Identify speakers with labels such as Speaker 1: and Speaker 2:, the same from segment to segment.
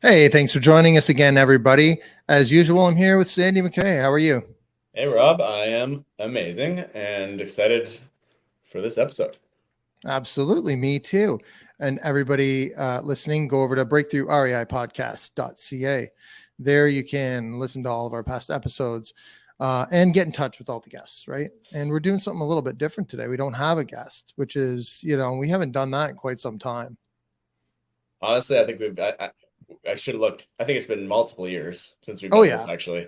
Speaker 1: Hey, thanks for joining us again, everybody. As usual, I'm here with Sandy Mackay. How are you?
Speaker 2: Hey, Rob, I am amazing and excited for this episode.
Speaker 1: Absolutely, me too. And everybody listening, go over to breakthroughreipodcast.ca. There you can listen to all of our past episodes and get in touch with all the guests, right? And we're doing something a little bit different today. We don't have a guest, which is, we haven't done that in quite some time.
Speaker 2: Honestly, I think I should have looked. I think it's been multiple years since we've
Speaker 1: Oh,
Speaker 2: done
Speaker 1: yeah.
Speaker 2: this, actually.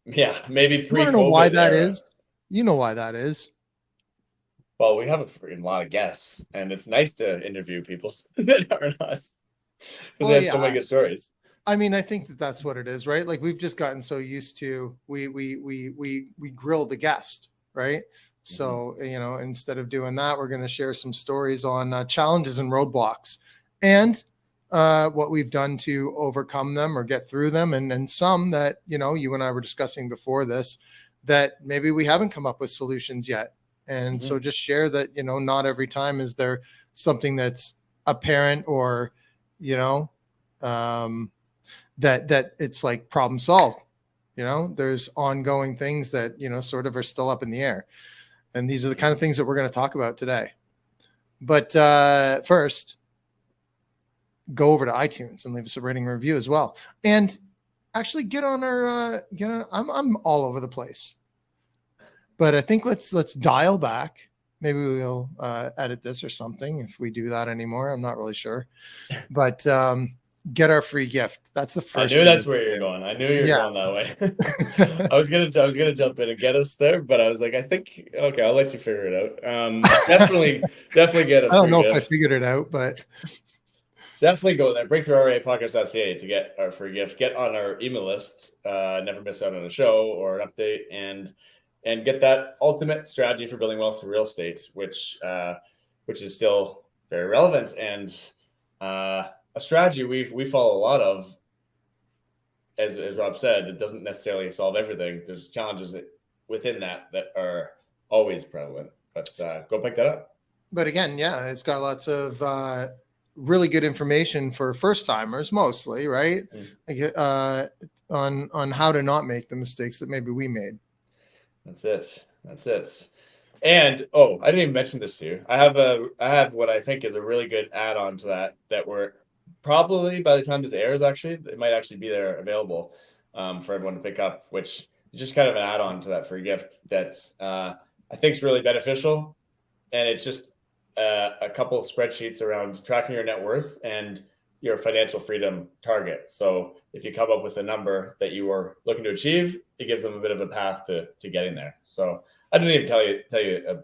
Speaker 2: Yeah, maybe
Speaker 1: You want to know why
Speaker 2: pre-COVID
Speaker 1: that
Speaker 2: era.
Speaker 1: is? You know why that is.
Speaker 2: Well, we have a freaking lot of guests, and it's nice to interview people that aren't us because they
Speaker 1: Well,
Speaker 2: have so many
Speaker 1: yeah.
Speaker 2: good stories.
Speaker 1: I mean, I think that that's what it is, right? Like we've just gotten so used to we grill the guest, right? So instead of doing that, we're going to share some stories on challenges and roadblocks, and what we've done to overcome them or get through them, and some that you and I were discussing before this that maybe we haven't come up with solutions yet, and so just share that not every time is there something that's apparent or you know. That it's like problem solved. There's ongoing things that sort of are still up in the air, and these are the kind of things that we're going to talk about today. But first, go over to iTunes and leave us a rating and review as well, and actually get on our I'm all over the place, but I think let's dial back. Maybe we'll edit this or something if we do that anymore. I'm not really sure, but get our free gift. That's the first.
Speaker 2: I knew that's where you're going. I knew you were going that way. I was gonna jump in and get us there, but I was like, I think okay, I'll let you figure it out. Definitely get a
Speaker 1: I don't
Speaker 2: free
Speaker 1: know
Speaker 2: gift.
Speaker 1: if I figured it out, but
Speaker 2: definitely go there. Breakthroughreipodcast.ca to get our free gift. Get on our email list. Never miss out on a show or an update, and get that ultimate strategy for building wealth through real estate, which is still very relevant and a strategy we follow a lot of. As Rob said, it doesn't necessarily solve everything. There's challenges within that are always prevalent. But go pick that up.
Speaker 1: But again, yeah, it's got lots of really good information for first timers, mostly, right? Like, on how to not make the mistakes that maybe we made.
Speaker 2: That's it. And I didn't even mention this to you. I have what I think is a really good add-on to that we're probably by the time this airs, actually, it might actually be there available for everyone to pick up, which is just kind of an add-on to that free gift that I think is really beneficial. And it's just a couple of spreadsheets around tracking your net worth and your financial freedom target. So if you come up with a number that you are looking to achieve, it gives them a bit of a path to getting there. So I didn't even tell you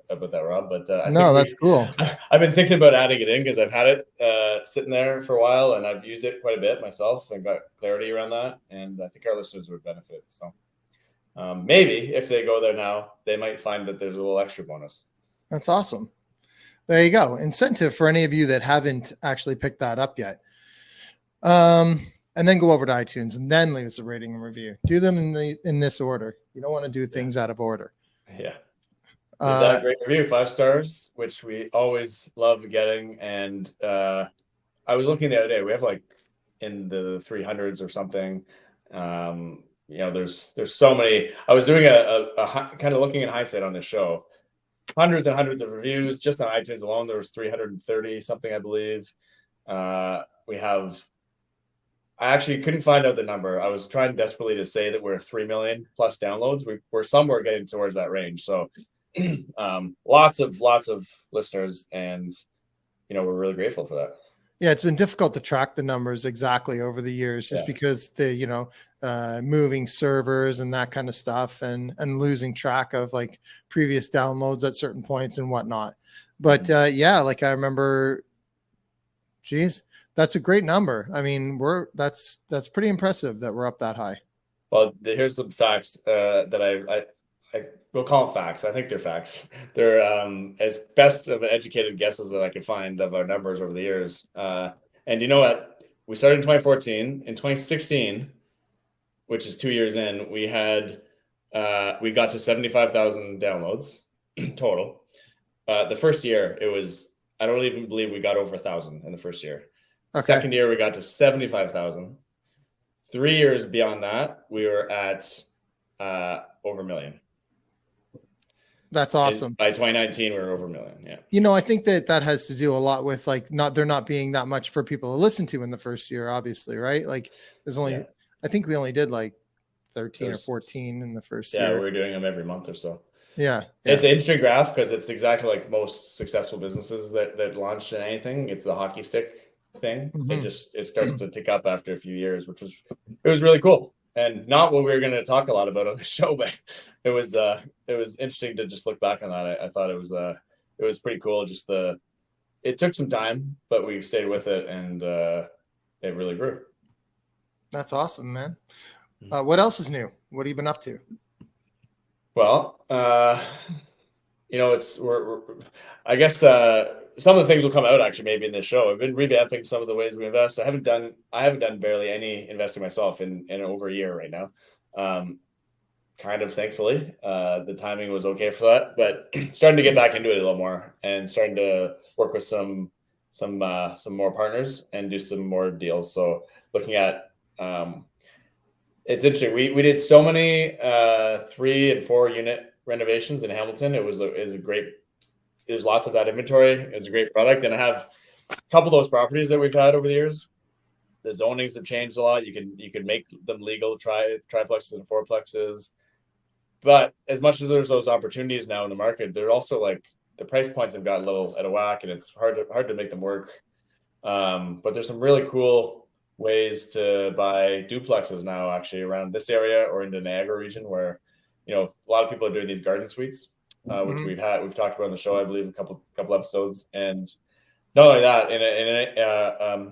Speaker 2: about that, Rob, but
Speaker 1: That's cool.
Speaker 2: I've been thinking about adding it in because I've had it sitting there for a while and I've used it quite a bit myself and got clarity around that. And I think our listeners would benefit. So maybe if they go there now, they might find that there's a little extra bonus.
Speaker 1: That's awesome. There you go. Incentive for any of you that haven't actually picked that up yet. And then go over to iTunes and then leave us a rating and review. Do them in this order. You don't want to do things out of order.
Speaker 2: Yeah. That great review, 5 stars, which we always love getting. And I was looking the other day, we have like in the 300s or something. There's so many. I was doing a kind of looking in hindsight on this show. Hundreds and hundreds of reviews just on iTunes alone. There was 330 something, I believe. We have. I actually couldn't find out the number. I was trying desperately to say that we're 3 million plus downloads. We're somewhere getting towards that range. So lots of listeners, and we're really grateful for that.
Speaker 1: Yeah, it's been difficult to track the numbers exactly over the years, just because the moving servers and that kind of stuff, and losing track of like previous downloads at certain points and whatnot. But like I remember, geez, that's a great number. I mean, that's pretty impressive that we're up that high.
Speaker 2: Well, here's some facts that I will call them facts. I think they're facts. They're as best of educated guesses that I could find of our numbers over the years. And you know what? We started in 2014. In 2016, which is 2 years in, we got to 75,000 downloads total. The first year, I don't even believe we got over 1,000 in the first year.
Speaker 1: Okay.
Speaker 2: Second year, we got to 75,000. 3 years beyond that, we were at over $1 million.
Speaker 1: That's awesome.
Speaker 2: By 2019, we were over $1 million. Yeah.
Speaker 1: You know, I think that has to do a lot with like there not being that much for people to listen to in the first year, obviously, right? Like there's only, I think we only did like 13 or 14 in the first year.
Speaker 2: Yeah, we were doing them every month or so.
Speaker 1: Yeah.
Speaker 2: It's an interesting graph because it's exactly like most successful businesses that launch anything. It's the hockey stick thing.
Speaker 1: Mm-hmm.
Speaker 2: It starts to tick up after a few years, it was really cool. And not what we were going to talk a lot about on the show, but it was interesting to just look back on that. I thought it was pretty cool. Just it took some time, but we stayed with it, and it really grew.
Speaker 1: That's awesome, man. What else is new? What have you been up to?
Speaker 2: Well, you know, I guess some of the things will come out actually maybe in this show. I've been revamping some of the ways we invest. I haven't done barely any investing myself in over a year right now. Kind of thankfully, the timing was okay for that, but starting to get back into it a little more and starting to work with some more partners and do some more deals. So looking at it's interesting. We did so many 3 and 4 unit renovations in Hamilton. It was a great. There's lots of that inventory. It's a great product, and I have a couple of those properties that we've had over the years. The zonings have changed a lot. You can make them legal triplexes and fourplexes, but as much as there's those opportunities now in the market, they're also like the price points have got a little out of whack, and it's hard to make them work. But there's some really cool ways to buy duplexes now, actually around this area or in the Niagara region, where a lot of people are doing these garden suites. Which we've talked about on the show, I believe, a couple episodes. And not only that, in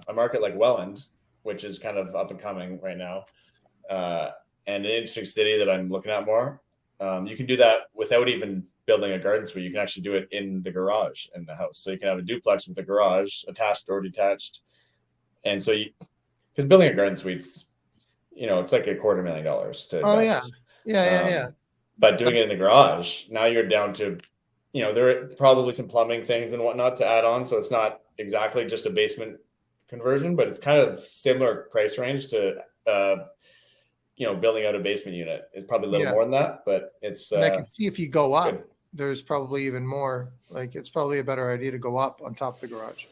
Speaker 2: a market like Welland, which is kind of up and coming right now, and an interesting city that I'm looking at more, you can do that without even building a garden suite. You can actually do it in the garage in the house. So you can have a duplex with a garage attached or detached. And so because building a garden suite's, it's like $250,000 to invest.
Speaker 1: Yeah.
Speaker 2: But doing it in the garage, now you're down to, there are probably some plumbing things and whatnot to add on. So it's not exactly just a basement conversion, but it's kind of similar price range to, building out a basement unit. It's probably a little more than that, but it's.
Speaker 1: And I can see if you go up,
Speaker 2: good.
Speaker 1: There's probably even more. Like it's probably a better idea to go up on top of the garage.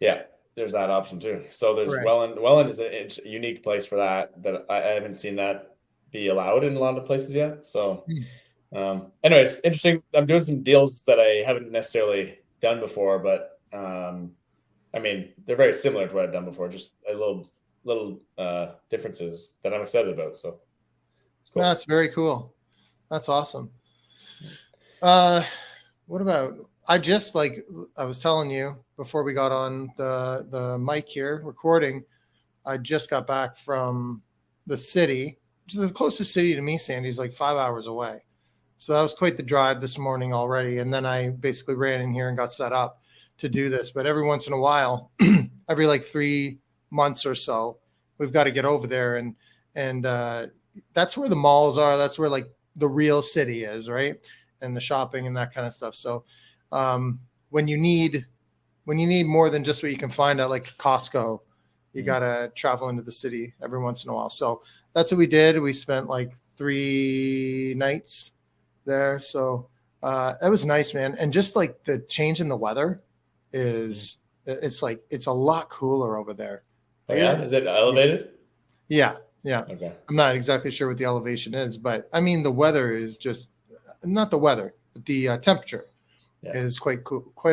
Speaker 2: Yeah, there's that option too. So there's Welland. Welland is a unique place for that I haven't seen that be allowed in a lot of places yet. So anyways, interesting. I'm doing some deals that I haven't necessarily done before, but I mean, they're very similar to what I've done before, just a little differences that I'm excited about. So it's cool.
Speaker 1: That's very cool. That's awesome. What about, I was telling you before we got on the mic here recording, I just got back from the city. The closest city to me, Sandy, is like 5 hours away. So that was quite the drive this morning already. And then I basically ran in here and got set up to do this. But every once in a while, every like 3 months or so, we've got to get over there. And that's where the malls are. That's where like the real city is, right? And the shopping and that kind of stuff. So when you need more than just what you can find at like Costco, you got to travel into the city every once in a while. So that's what we did. We spent like 3 nights there. So it was nice, man. And just like the change in the weather it's a lot cooler over there.
Speaker 2: Oh, yeah? Is it elevated?
Speaker 1: Yeah.
Speaker 2: Okay.
Speaker 1: I'm not exactly sure what the elevation is, but I mean, the weather is just not the weather, but the temperature is quite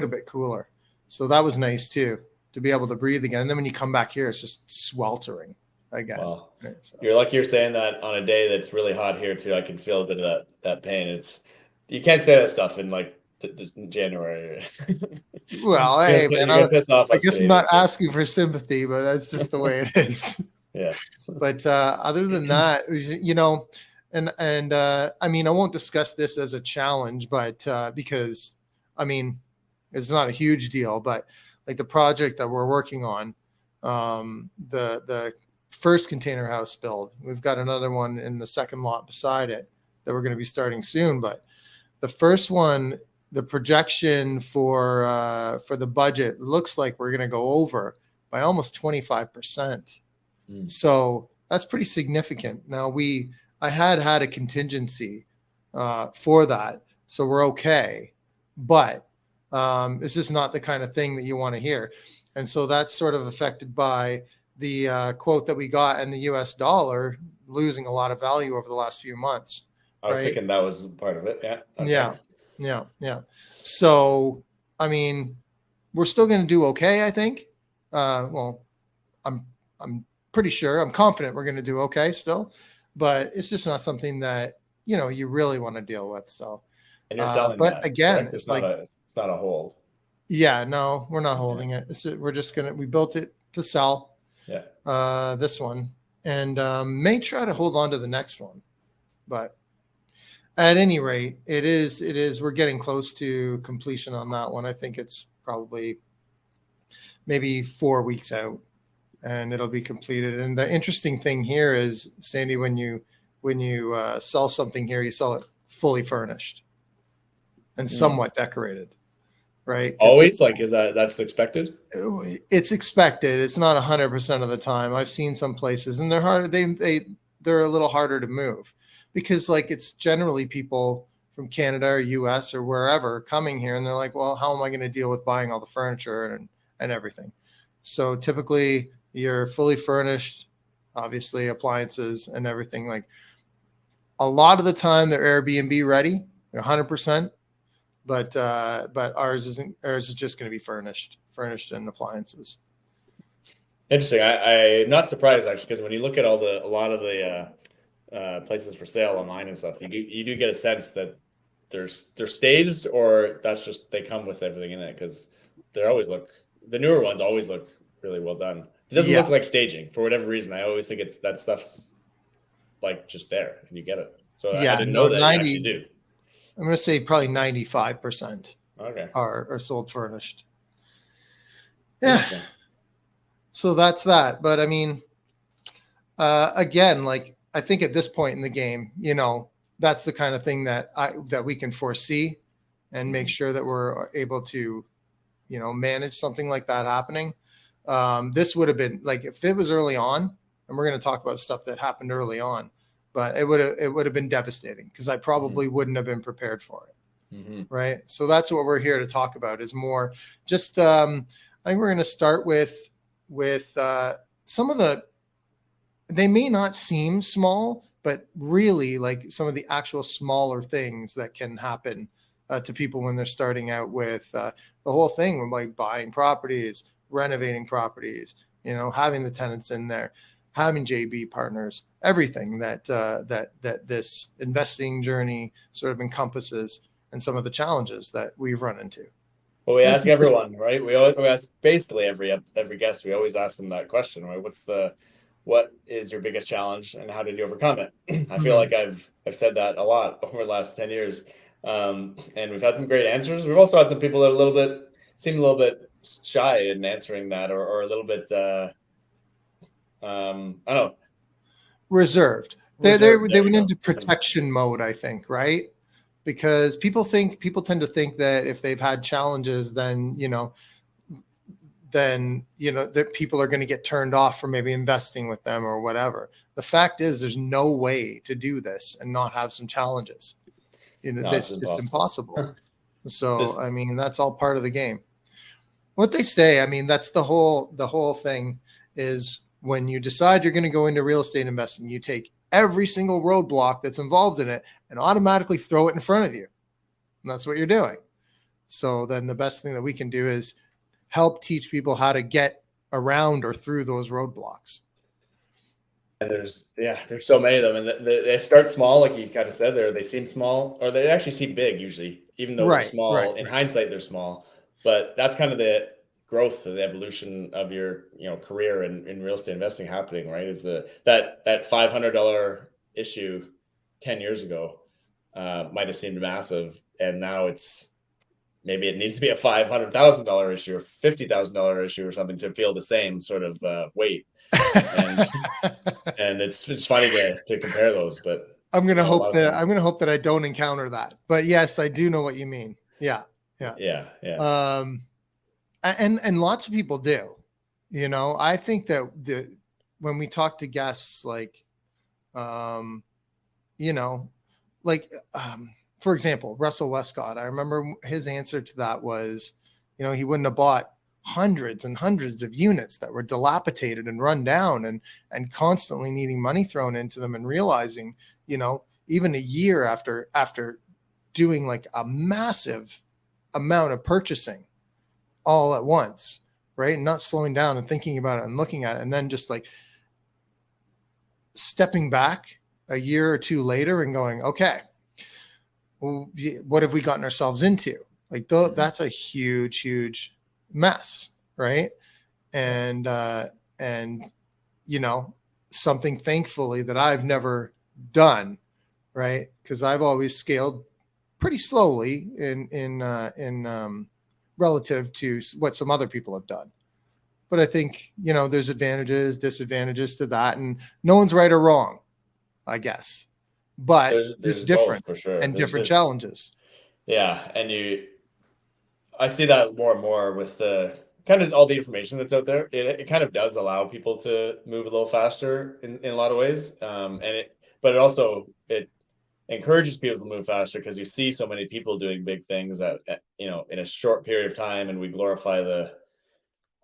Speaker 1: a bit cooler. So that was nice too, to be able to breathe again. And then when you come back here, it's just sweltering again.
Speaker 2: Wow. Right, so. You're lucky you're saying that on a day that's really hot here too. I can feel a bit of that pain. You can't say that stuff in like January.
Speaker 1: Well, hey, man, I guess I'm not asking for sympathy, but that's just the way it is.
Speaker 2: Yeah.
Speaker 1: But other than that, and I mean, I won't discuss this as a challenge, but because I mean, it's not a huge deal, but like the project that we're working on, the first container house build, we've got another one in the second lot beside it that we're going to be starting soon. But the first one, the projection for the budget looks like we're going to go over by almost 25%.
Speaker 2: Mm.
Speaker 1: So that's pretty significant. Now I had a contingency for that, so we're okay, but it's just not the kind of thing that you want to hear. And so that's sort of affected by the quote that we got and the US dollar losing a lot of value over the last few months.
Speaker 2: I was
Speaker 1: right?
Speaker 2: thinking that was part of it. Yeah. Okay.
Speaker 1: Yeah. So, I mean, we're still going to do okay, I think. Well, I'm pretty sure, I'm confident we're going to do okay still, but it's just not something that, you really want to deal with. So,
Speaker 2: And you're selling
Speaker 1: but
Speaker 2: that,
Speaker 1: again,
Speaker 2: correct?
Speaker 1: it's
Speaker 2: It's not a hold.
Speaker 1: yeah, no, we're not
Speaker 2: Okay.
Speaker 1: holding it. We're just we built it to sell.
Speaker 2: Yeah.
Speaker 1: This one, and may try to hold on to the next one, but at any rate, we're getting close to completion on that one. I think it's probably maybe 4 weeks out, and it'll be completed. And the interesting thing here is, Sandy, when you sell something here, you sell it fully furnished and somewhat decorated, right?
Speaker 2: Always, like, that's expected?
Speaker 1: It's expected. It's not 100% of the time. I've seen some places, and they're hard. They're a little harder to move because, like, it's generally people from Canada or US or wherever coming here, and they're like, well, how am I going to deal with buying all the furniture and everything? So typically you're fully furnished, obviously appliances and everything. Like, a lot of the time they're Airbnb ready, 100%, but ours isn't. Ours is just going to be furnished and appliances.
Speaker 2: Interesting. I'm not surprised, actually, because when you look at a lot of the places for sale online and stuff, you do get a sense that they're staged, or that's just they come with everything in it, because the newer ones always look really well done. It doesn't look like staging for whatever reason. I always think it's that stuff's like just there and you get it. So I didn't know that
Speaker 1: 90,
Speaker 2: you actually do.
Speaker 1: I'm going to say probably 95%
Speaker 2: okay
Speaker 1: are sold furnished. Yeah. So that's that. But I mean, again, like, I think at this point in the game, that's the kind of thing that we can foresee and make sure that we're able to, manage something like that happening. This would have been like, if it was early on, and we're going to talk about stuff that happened early on, but it would have been devastating because I probably wouldn't have been prepared for it. Right. So that's what we're here to talk about, is more just, I think we're going to start with some of they may not seem small, but really, like, some of the actual smaller things that can happen to people when they're starting out with the whole thing, with like buying properties, renovating properties, having the tenants in there, having JB partners, everything that this investing journey sort of encompasses, and some of the challenges that we've run into.
Speaker 2: Well, we ask everyone, right? We ask basically every guest. We always ask them that question, right? What is your biggest challenge, and how did you overcome it? I feel like I've said that a lot over the last 10 years, and we've had some great answers. We've also had some people that seem a little bit shy in answering that, or a little bit I don't know,
Speaker 1: reserved. They went into protection mode, I think, right? Because people tend to think that if they've had challenges, then that people are going to get turned off from maybe investing with them or whatever. The fact is, there's no way to do this and not have some challenges. This is impossible. So I mean, that's all part of the game. What they say, I mean, that's the whole thing, is when you decide you're going to go into real estate investing, you take every single roadblock that's involved in it and automatically throw it in front of you. And that's what you're doing. So then the best thing that we can do is help teach people how to get around or through those roadblocks.
Speaker 2: And there's so many of them, and they start small, like you kind of said there. They seem small, or they actually seem big usually, even though they're small. In hindsight, they're small, but that's kind of the growth, of the evolution of your career in real estate investing happening, right? Is that $500 issue 10 years ago might have seemed massive, and now maybe it needs to be a $500,000 issue or $50,000 issue or something to feel the same sort of weight. And it's just funny to compare those, but
Speaker 1: I'm gonna hope that I don't encounter that. But yes, I do know what you mean. Yeah.
Speaker 2: Yeah.
Speaker 1: And lots of people do. I think that when we talk to guests, like, you know, like, for example, Russell Westcott, I remember his answer to that was, he wouldn't have bought hundreds and hundreds of units that were dilapidated and run down and constantly needing money thrown into them, and realizing, even a year after doing like a massive amount of purchasing all at once, right? And not slowing down and thinking about it and looking at it, and then just like stepping back a year or two later and going, okay, well, what have we gotten ourselves into? Like, that's a huge, huge mess, right? And something, thankfully, that I've never done, right? Because I've always scaled pretty slowly in relative to what some other people have done. But I think, there's advantages, disadvantages to that, and no one's right or wrong, I guess. But there's different
Speaker 2: both, for sure,
Speaker 1: and different challenges.
Speaker 2: Yeah, and I see that more and more with the kind of all the information that's out there. It kind of does allow people to move a little faster in a lot of ways, but it encourages people to move faster because you see so many people doing big things that in a short period of time, and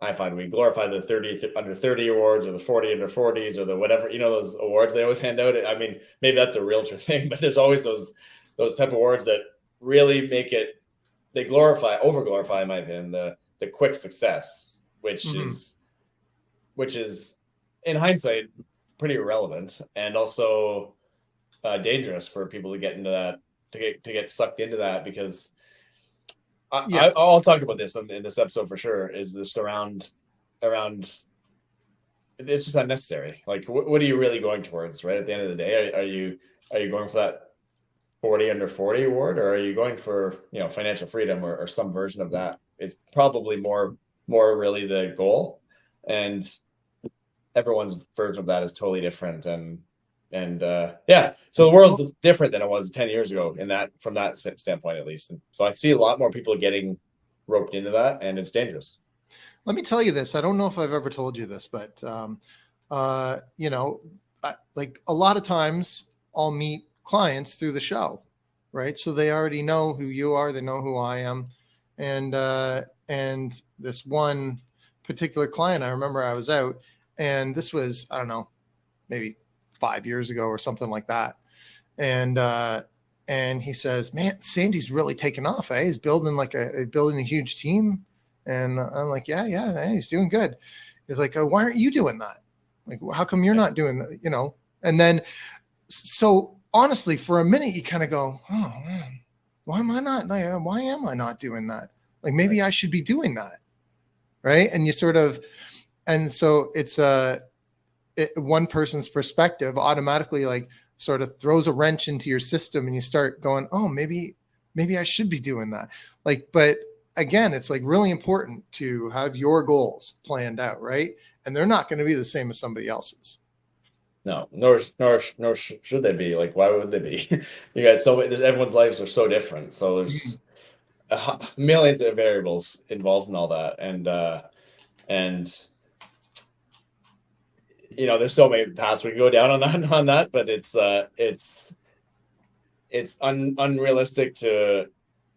Speaker 2: I find we glorify the 30 under 30 awards, or the 40 under 40s, or the whatever, those awards they always hand out. I mean, maybe that's a realtor thing, but there's always those type of awards that really make it, they over glorify, in my opinion, the quick success, which is in hindsight pretty irrelevant, and also dangerous for people to get into that, to get sucked into that, because I'll talk about this in this episode for sure, is this around it's just unnecessary. Like, what are you really going towards, right? At the end of the day, are you going for that 40 under 40 award, or are you going for, financial freedom, or some version of that? Is probably more really the goal, and everyone's version of that is totally different. And so the world's different than it was 10 years ago from that standpoint, at least. And so I see a lot more people getting roped into that, and it's dangerous.
Speaker 1: Let me tell you this. I don't know if I've ever told you this, but like, a lot of times I'll meet clients through the show, right? So they already know who you are, they know who I am. And this one particular client, I remember I was out, and this was, I don't know, maybe 5 years ago or something like that. And he says, man, Sandy's really taken off. He's building a huge team. And I'm like, yeah, he's doing good. He's like, why aren't you doing that? Like, how come you're not doing that? And then, so honestly, for a minute, you kind of go, oh man, why am I not doing that? Like, maybe I should be doing that. Right. And you and so it's one person's perspective automatically, like, sort of throws a wrench into your system, and you start going, oh, maybe I should be doing that. Like, but again, it's like really important to have your goals planned out, right? And they're not going to be the same as somebody else's.
Speaker 2: No, nor should they be. Like, why would they be? You guys, everyone's lives are so different. So there's millions of variables involved in all that, and there's so many paths we can go down on that, but it's unrealistic to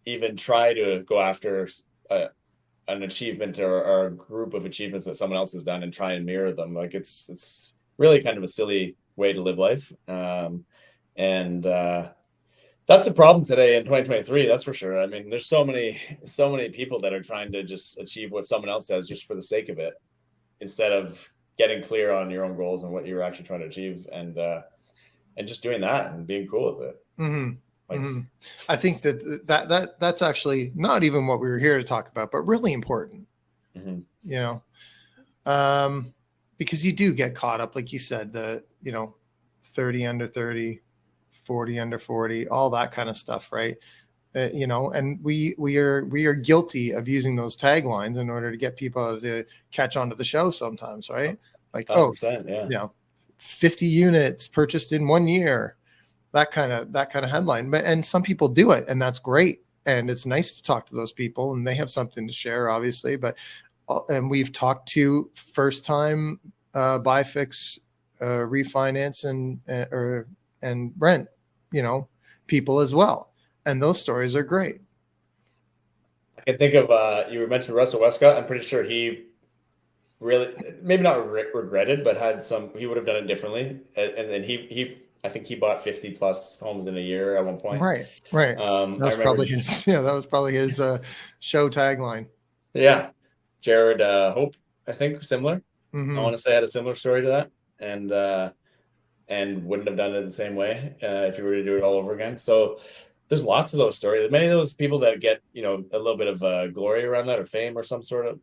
Speaker 2: even try to go after an achievement or a group of achievements that someone else has done and try and mirror them. Like, it's really kind of a silly way to live life. And that's a problem today in 2023. That's for sure. I mean, there's so many people that are trying to just achieve what someone else says just for the sake of it, instead of getting clear on your own goals and what you're actually trying to achieve, and just doing that and being cool with it.
Speaker 1: Mm-hmm. I think that's actually not even what we were here to talk about, but really important. Because you do get caught up, like you said, 30 under 30, 40 under 40, all that kind of stuff, right? And we are guilty of using those taglines in order to get people to catch on to the show sometimes, right? Like, 50 units purchased in 1 year, that kind of headline. And some people do it, and that's great. And it's nice to talk to those people, and they have something to share, obviously. But and we've talked to first time buy, fix, refinance, and rent, people as well, and those stories are great.
Speaker 2: I can think of you mentioned Russell Westcott. I'm pretty sure he really maybe not regretted, but had some. He would have done it differently, and then he I think he bought 50 plus homes in a year at one point.
Speaker 1: Right.
Speaker 2: I
Speaker 1: That was
Speaker 2: remember,
Speaker 1: probably his. Yeah, that was probably his show tagline.
Speaker 2: yeah, Jared Hope, I think similar.
Speaker 1: Mm-hmm.
Speaker 2: I want to say had a similar story to that, and wouldn't have done it the same way if you were to do it all over again. So there's lots of those stories. Many of those people that get a little bit of glory around that, or fame, or some sort of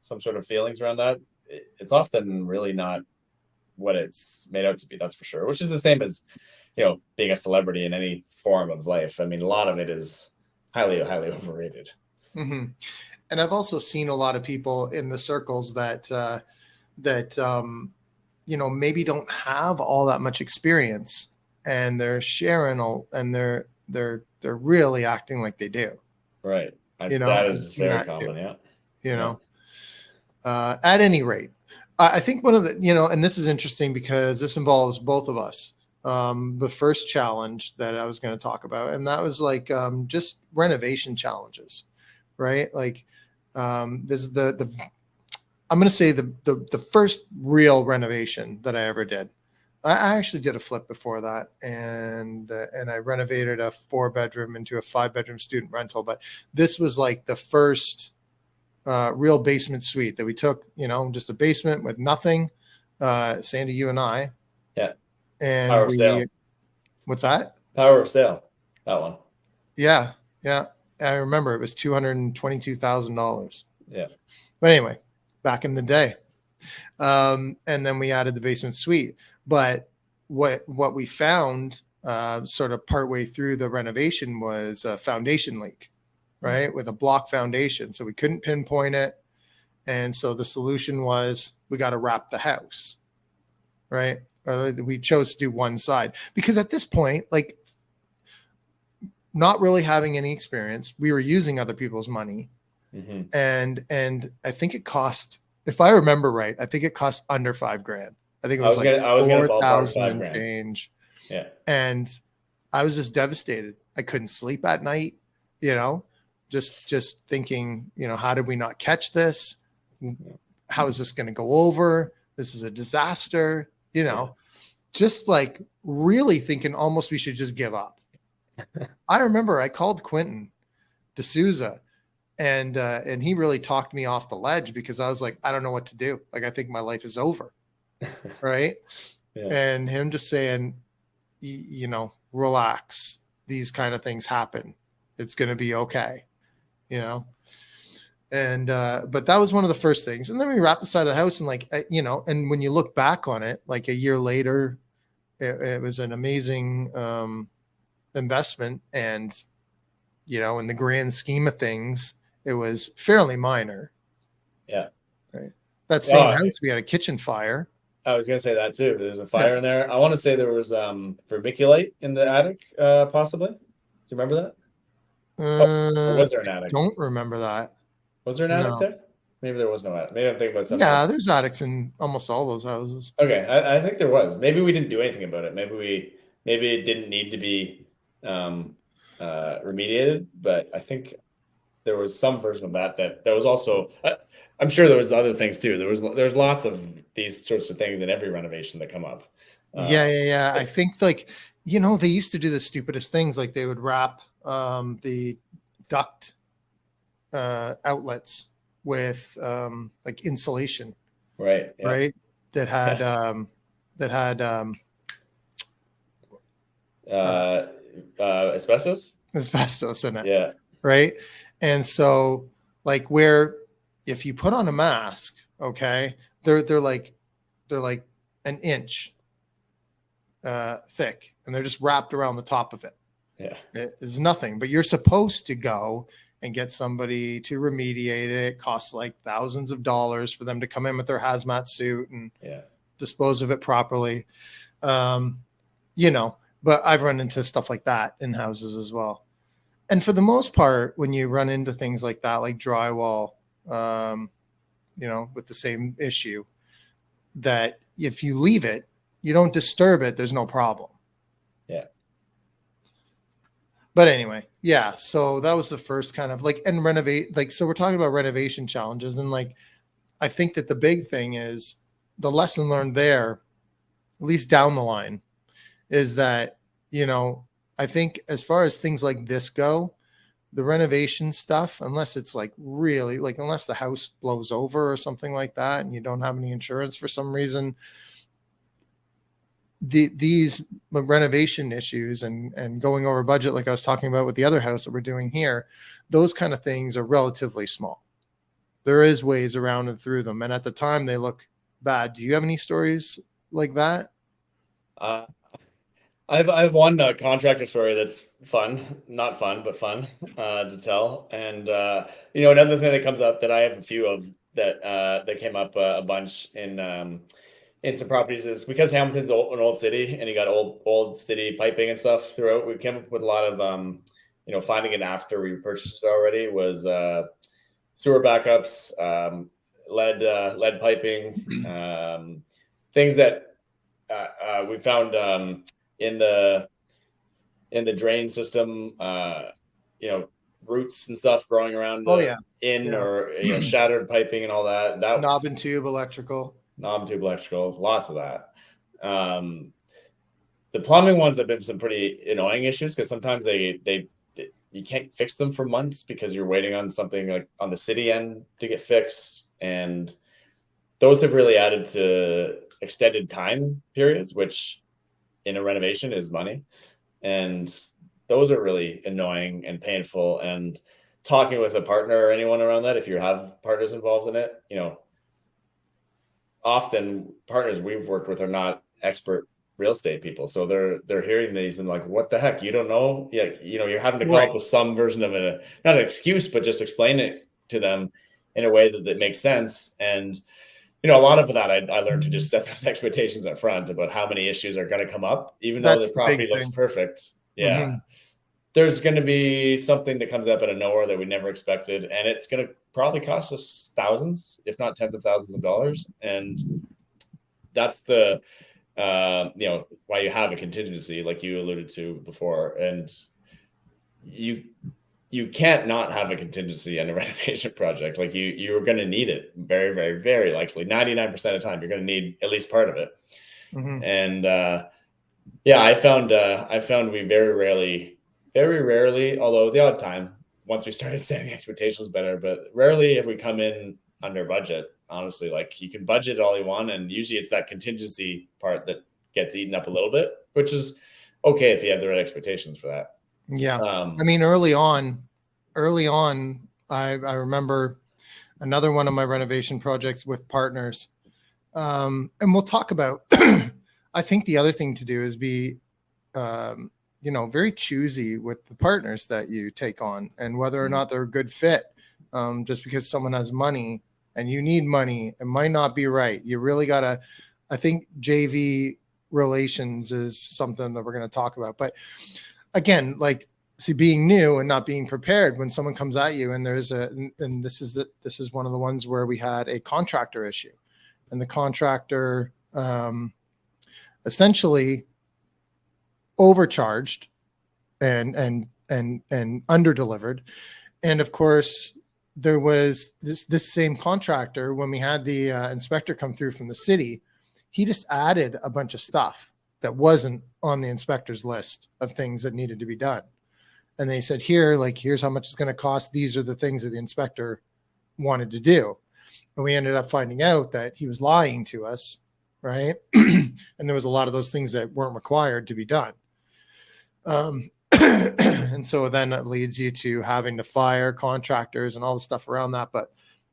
Speaker 2: some sort of feelings around that. It's often really not what it's made out to be. That's for sure. Which is the same as being a celebrity in any form of life. I mean, a lot of it is highly overrated.
Speaker 1: Mm-hmm. And I've also seen a lot of people in the circles that maybe don't have all that much experience, and they're sharing and they're really acting like they do.
Speaker 2: Right. That is very common. Yeah.
Speaker 1: At any rate, I think one of the, and this is interesting because this involves both of us. The first challenge that I was going to talk about, and that was like just renovation challenges, right? Like this is I'm going to say the first real renovation that I ever did. I actually did a flip before that, and I renovated a 4-bedroom into a 5-bedroom student rental. But this was like the first real basement suite that we took. Just a basement with nothing. Sandy, you and I.
Speaker 2: Yeah.
Speaker 1: And
Speaker 2: Power of Sale.
Speaker 1: What's that?
Speaker 2: Power of Sale. That one.
Speaker 1: Yeah. I remember it was $222,000.
Speaker 2: Yeah.
Speaker 1: But anyway, back in the day. And then we added the basement suite. But what we found sort of partway through the renovation was a foundation leak, right? With a block foundation. So we couldn't pinpoint it. And so the solution was we got to wrap the house, right? We chose to do one side because at this point, like not really having any experience, we were using other people's money. Mm-hmm. And I think it cost, if I remember right, I think it cost under $5,000. I think it was
Speaker 2: I was gonna ballpark
Speaker 1: $4,000 and change.
Speaker 2: Yeah. And
Speaker 1: I was just devastated. I couldn't sleep at night, just thinking, how did we not catch this? How is this going to go over? This is a disaster, just like really thinking almost we should just give up. I remember I called Quentin D'Souza and he really talked me off the ledge because I was like, I don't know what to do. Like, I think my life is over. Right. Yeah. And him just saying, relax. These kind of things happen. It's going to be okay. And, but that was one of the first things. And then we wrapped the side of the house and and when you look back on it, like a year later, it was an amazing, investment. And, in the grand scheme of things, it was fairly minor.
Speaker 2: Yeah.
Speaker 1: Right. That same house, we had a kitchen fire.
Speaker 2: I was going to say that too. There's a fire in there. I want to say there was vermiculite in the attic, possibly. Do you remember that? Or was there an attic?
Speaker 1: Don't remember that.
Speaker 2: Was there an attic there? Maybe there was no attic. Maybe I'm thinking about something.
Speaker 1: Yeah, there's attics in almost all those houses.
Speaker 2: Okay, I think there was. Maybe we didn't do anything about it. Maybe it didn't need to be remediated. But I think there was some version of that there was also. I'm sure there was other things too. There's lots of these sorts of things in every renovation that come up.
Speaker 1: Yeah. I think they used to do the stupidest things. Like they would wrap the duct outlets with like insulation,
Speaker 2: right? Yeah.
Speaker 1: Right. That had asbestos in it.
Speaker 2: Yeah.
Speaker 1: Right. And so like if you put on a mask, okay, they're like an inch thick and they're just wrapped around the top of it.
Speaker 2: Yeah.
Speaker 1: It's nothing, but you're supposed to go and get somebody to remediate it. It costs like thousands of dollars for them to come in with their hazmat suit and dispose of it properly. But I've run into stuff like that in houses as well. And for the most part, when you run into things like that, like drywall, with the same issue, that if you leave it, you don't disturb it, there's no problem.
Speaker 2: Yeah.
Speaker 1: But anyway, yeah. So that was the first kind of and renovate. So we're talking about renovation challenges. And I think that the big thing is the lesson learned there, at least down the line, is that, I think as far as things like this go, the renovation stuff, unless it's really unless the house blows over or something like that, and you don't have any insurance for some reason, these renovation issues and going over budget, like I was talking about with the other house that we're doing here, those kind of things are relatively small. There is ways around and through them. And at the time they look bad. Do you have any stories like that?
Speaker 2: I've one contractor story that's fun, not fun, but fun to tell. And another thing that comes up that I have a few of that came up a bunch in some properties is because Hamilton's an old city and you got old city piping and stuff throughout. We came up with a lot of finding it after we purchased it already was sewer backups, lead piping, things that we found in the drain system, roots and stuff growing around or shattered piping and all that.
Speaker 1: Knob and tube electrical,
Speaker 2: lots of that. The plumbing ones have been some pretty annoying issues because sometimes you can't fix them for months because you're waiting on something like on the city end to get fixed, and those have really added to extended time periods, which in a renovation is money. And those are really annoying and painful. And talking with a partner or anyone around that, if you have partners involved in it, often partners we've worked with are not expert real estate people. So they're hearing these and what the heck, you don't know? Yeah. You're having to come up with some version of not an excuse, but just explain it to them in a way that makes sense. And a lot of that I learned to just set those expectations up front about how many issues are going to come up, even though the property looks perfect. Yeah. Mm-hmm. There's going to be something that comes up out of nowhere that we never expected. And it's going to probably cost us thousands, if not tens of thousands of dollars. And that's the, why you have a contingency, like you alluded to before. And you can't not have a contingency on a renovation project. You're going to need it very, very, very likely. 99% of the time, you're going to need at least part of it. Mm-hmm. And I found we very rarely, although the odd time, once we started setting expectations better, but rarely have we come in under budget. Honestly, you can budget all you want, and usually it's that contingency part that gets eaten up a little bit, which is okay if you have the right expectations for that.
Speaker 1: Yeah. I mean, early on, I remember another one of my renovation projects with partners. And we'll talk about, I think the other thing to do is be, very choosy with the partners that you take on and whether or not they're a good fit. Just because someone has money and you need money, it might not be right. You really gotta, I think JV relations is something that we're going to talk about, but again, being new and not being prepared when someone comes at you and this is one of the ones where we had a contractor issue, and the contractor essentially overcharged and underdelivered. And of course there was this same contractor, when we had the inspector come through from the city, he just added a bunch of stuff that wasn't on the inspector's list of things that needed to be done. And they said, here's how much it's going to cost. These are the things that the inspector wanted to do. And we ended up finding out that he was lying to us, right? And there was a lot of those things that weren't required to be done. And so then it leads you to having to fire contractors and all the stuff around that. But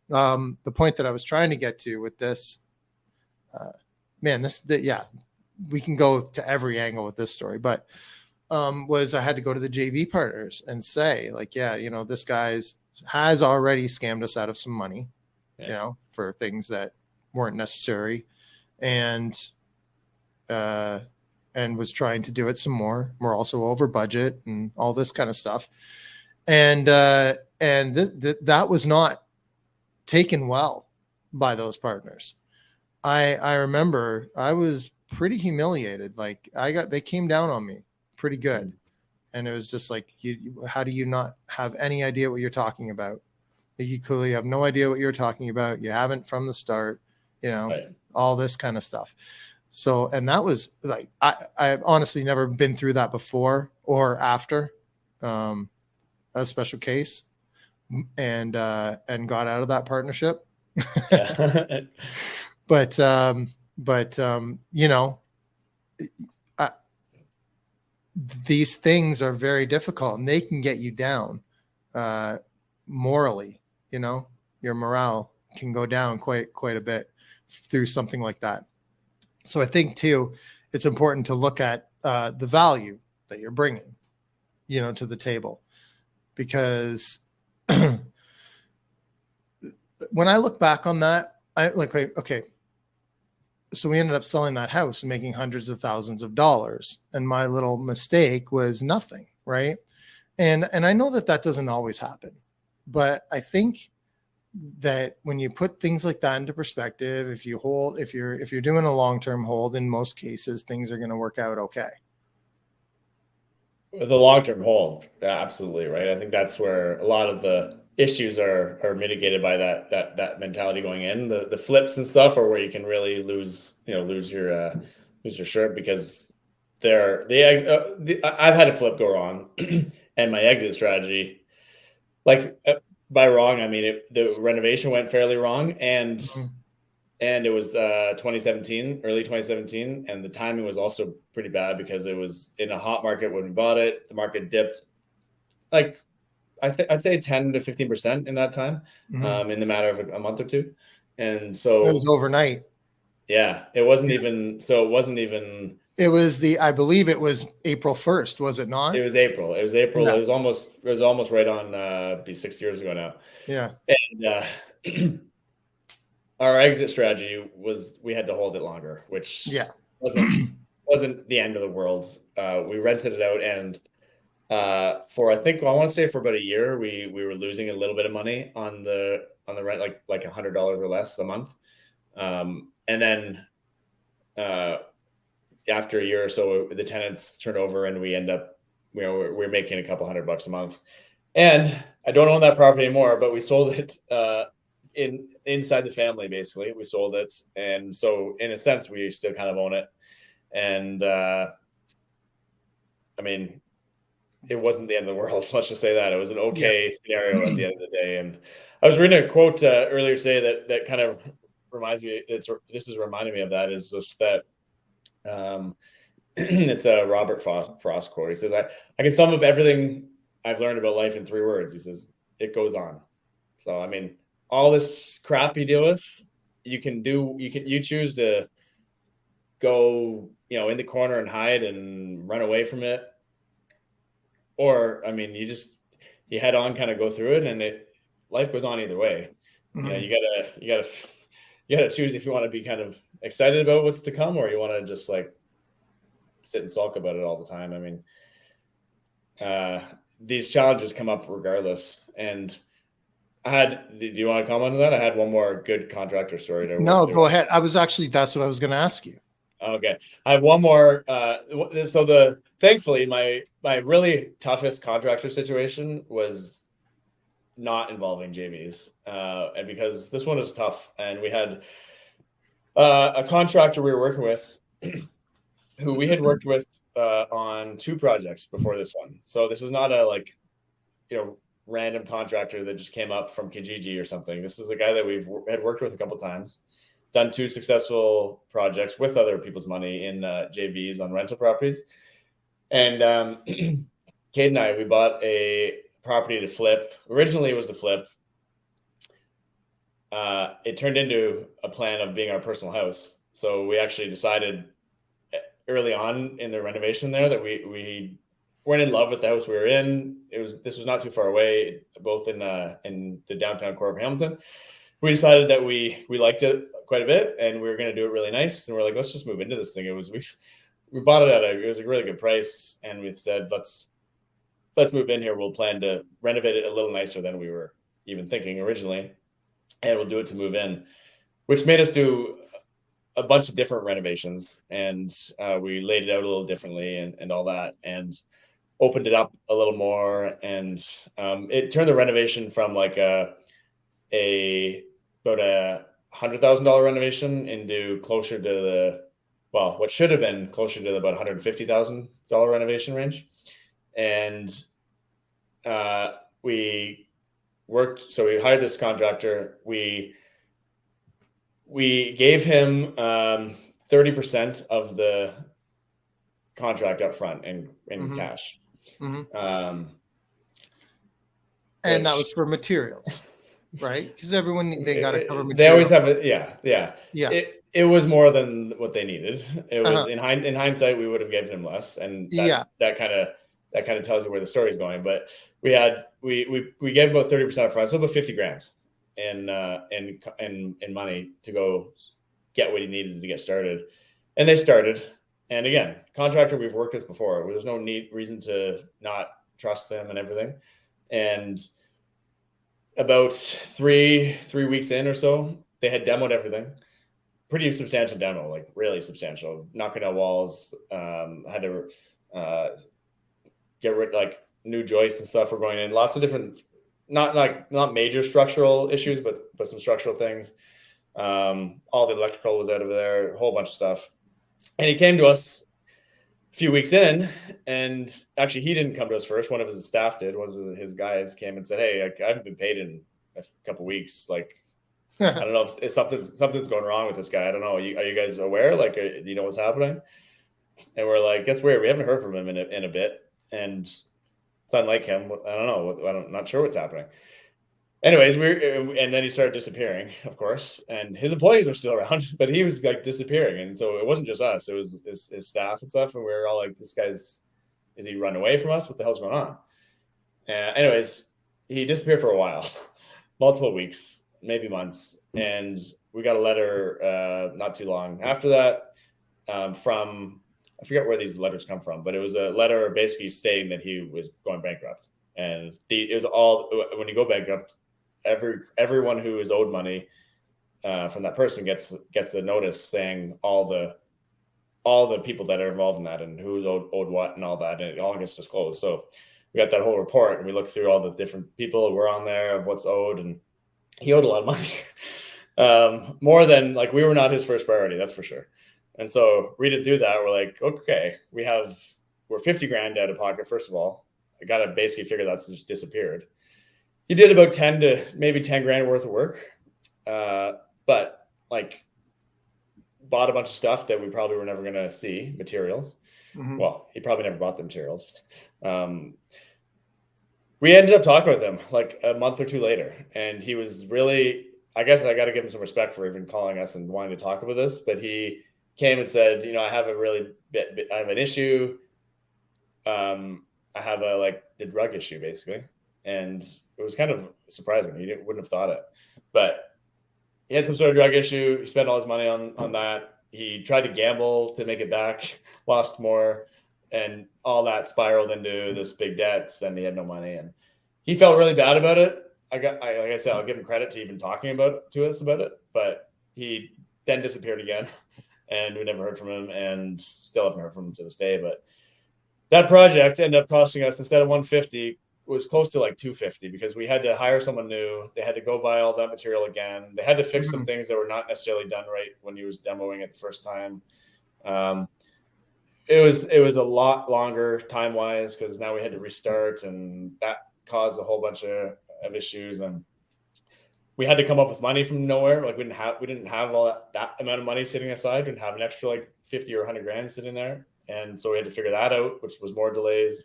Speaker 1: the point that I was trying to get to with this, we can go to every angle with this story, but was I had to go to the JV partners and say, this guy has already scammed us out of some money, for things that weren't necessary, and was trying to do it some more. We're also over budget and all this kind of stuff. And that was not taken well. by those partners. I remember I was pretty humiliated. Like they came down on me pretty good. And it was just like, how do you not have any idea what you're talking about? You clearly have no idea what you're talking about. You haven't from the start,
Speaker 2: Right.
Speaker 1: all this kind of stuff. So, and that was like, I've honestly never been through that before or after a special case and got out of that partnership.
Speaker 2: Yeah.
Speaker 1: but, these things are very difficult and they can get you down morally. Your morale can go down quite a bit through something like that. So I think too, it's important to look at the value that you're bringing, to the table, because when I look back on that, I like, okay, so we ended up selling that house and making hundreds of thousands of dollars. And my little mistake was nothing. Right. And I know that doesn't always happen, but I think that when you put things like that into perspective, if you're doing a long-term hold, in most cases, things are going to work out okay.
Speaker 2: The long-term hold, absolutely right. I think that's where a lot of the issues are mitigated by that mentality going in. The flips and stuff are where you can really lose your shirt, because I've had a flip go wrong, and my exit strategy, like by wrong, I mean the renovation went fairly wrong, and it was 2017, early 2017, and the timing was also pretty bad because it was in a hot market when we bought it. The market dipped like I'd say 10 to 15% in that time, in the matter of a month or two, and so
Speaker 1: it was overnight.
Speaker 2: Yeah, it wasn't even. So it wasn't even.
Speaker 1: It was I believe it was April 1st, was it not?
Speaker 2: It was April. It was April.
Speaker 1: Yeah.
Speaker 2: It was almost right on. Be 6 years ago now.
Speaker 1: Yeah.
Speaker 2: And our exit strategy was we had to hold it longer, which wasn't the end of the world. We rented it out, and for I want to say for about a year, we were losing a little bit of money on the rent, like $100 or less a month. And then after a year or so, the tenants turn over, and we end up, we're making a couple $100 a month. And I don't own that property anymore, but we sold it inside the family. Basically, we sold it, and so in a sense, we still kind of own it. And I mean, it wasn't the end of the world. Let's just say that it was an okay scenario at the end of the day. And I was reading a quote earlier today that kind of reminds me. This is reminding me of that. Is just that it's a Robert Frost quote. He says, "I can sum up everything I've learned about life in 3 words." He says, "It goes on." So I mean, all this crap you deal with, you choose to go, in the corner and hide and run away from it. Or, I mean, you head on, kind of go through it, and life goes on either way. You gotta choose if you want to be kind of excited about what's to come, or you want to just like sit and sulk about it all the time. I mean, these challenges come up regardless. And do you want to comment on that? I had one more good contractor story to.
Speaker 1: No, go ahead. That's what I was going to ask you.
Speaker 2: Okay, I have one more. Thankfully, my really toughest contractor situation was not involving JVs, and because this one is tough, and we had a contractor we were working with, who we had worked with on 2 projects before this one. So this is not a random contractor that just came up from Kijiji or something. This is a guy that had worked with a couple times. Done 2 successful projects with other people's money in JVs on rental properties. And Kate and I, we bought a property to flip. Originally, it was to flip. It turned into a plan of being our personal house. So we actually decided early on in the renovation there that we weren't in love with the house we were in. This was not too far away, both in the downtown core of Hamilton. We decided that we liked it quite a bit, and we were going to do it really nice. And we're like, let's just move into this thing. We bought it it was a really good price, and we said, let's move in here. We'll plan to renovate it a little nicer than we were even thinking originally, and we'll do it to move in. which made us do a bunch of different renovations, and we laid it out a little differently and all that, and opened it up a little more, and it turned the renovation from like about $100,000 renovation into closer to what should have been closer to about $150,000 renovation range. And we worked, so we hired this contractor. We gave him 30% of the contract up front in cash.
Speaker 1: And that was for materials, right? Because everyone, they got to cover materials.
Speaker 2: They always have it. Yeah. It was more than what they needed. It was in hindsight, we would have given him less, and that kind of tells you where the story's going. But we gave about 30% up front, so about $50,000 in money to go get what he needed to get started, and they started. And again, contractor we've worked with before. There's no reason to not trust them and everything. And about three weeks in or so, they had demoed everything. Pretty substantial demo, like really substantial, knocking out walls. Had to get rid, like new joists and stuff were going in. Lots of different, not major structural issues, but some structural things. All the electrical was out of there, a whole bunch of stuff. And he came to us a few weeks in, and actually he didn't come to us first. One of his staff did. One of his guys came and said, "Hey, I haven't been paid in a couple of weeks. Like, I don't know if something's going wrong with this guy. I don't know. Are you guys aware? Like, do you know what's happening?" And we're like, "That's weird. We haven't heard from him in a bit, and it's unlike him. I don't know. I'm not sure what's happening." Anyways, and then he started disappearing, of course, and his employees were still around, but he was like disappearing. And so it wasn't just us, it was his staff and stuff. And we were all like, is he run away from us? What the hell's going on? Anyways, he disappeared for a while, multiple weeks, maybe months. And we got a letter not too long after that from, I forget where these letters come from, but it was a letter basically stating that he was going bankrupt. And it was all, when you go bankrupt, everyone who is owed money from that person gets a notice saying all the people that are involved in that and who's owed what and all that, and it all gets disclosed. So we got that whole report, and we looked through all the different people who were on there of what's owed, and he owed a lot of money, more than, like, we were not his first priority, that's for sure. And so reading through that, we're like, okay, we're $50,000 out of pocket. First of all, I got to basically figure that's just disappeared. He did about 10 to maybe $10,000 worth of work, but like bought a bunch of stuff that we probably were never going to see, materials. Well, he probably never bought the materials. We ended up talking with him like a month or two later, and he was really, I guess I got to give him some respect for even calling us and wanting to talk about this, but he came and said, I have an issue. I have a drug issue, basically. And it was kind of surprising. He wouldn't have thought it, but he had some sort of drug issue. He spent all his money on that. He tried to gamble to make it back, lost more, and all that spiraled into this big debts. Then he had no money, and he felt really bad about it. Like I said, I'll give him credit to even talking to us about it, but he then disappeared again, and we never heard from him, and still haven't heard from him to this day. But that project ended up costing us, instead of $150, was close to like $250, because we had to hire someone new. They had to go buy all that material again. They had to fix some things that were not necessarily done right when he was demoing it the first time. It was a lot longer time wise, because now we had to restart, and that caused a whole bunch of issues. And we had to come up with money from nowhere. Like we didn't have all that amount of money sitting aside. We didn't have an extra like 50 or 100 grand sitting there. And so we had to figure that out, which was more delays.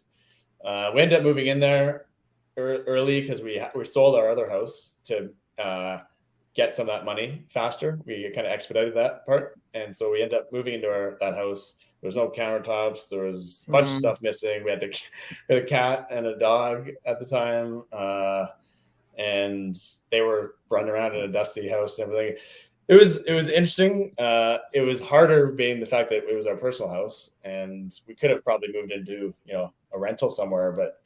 Speaker 2: We ended up moving in there early because we sold our other house to get some of that money faster. We kind of expedited that part. And so we ended up moving into that house. There was no countertops. There was a bunch of stuff missing. We had a cat and a dog at the time. And they were running around in a dusty house and everything. It was interesting. It was harder being the fact that it was our personal house, and we could have probably moved into a rental somewhere, but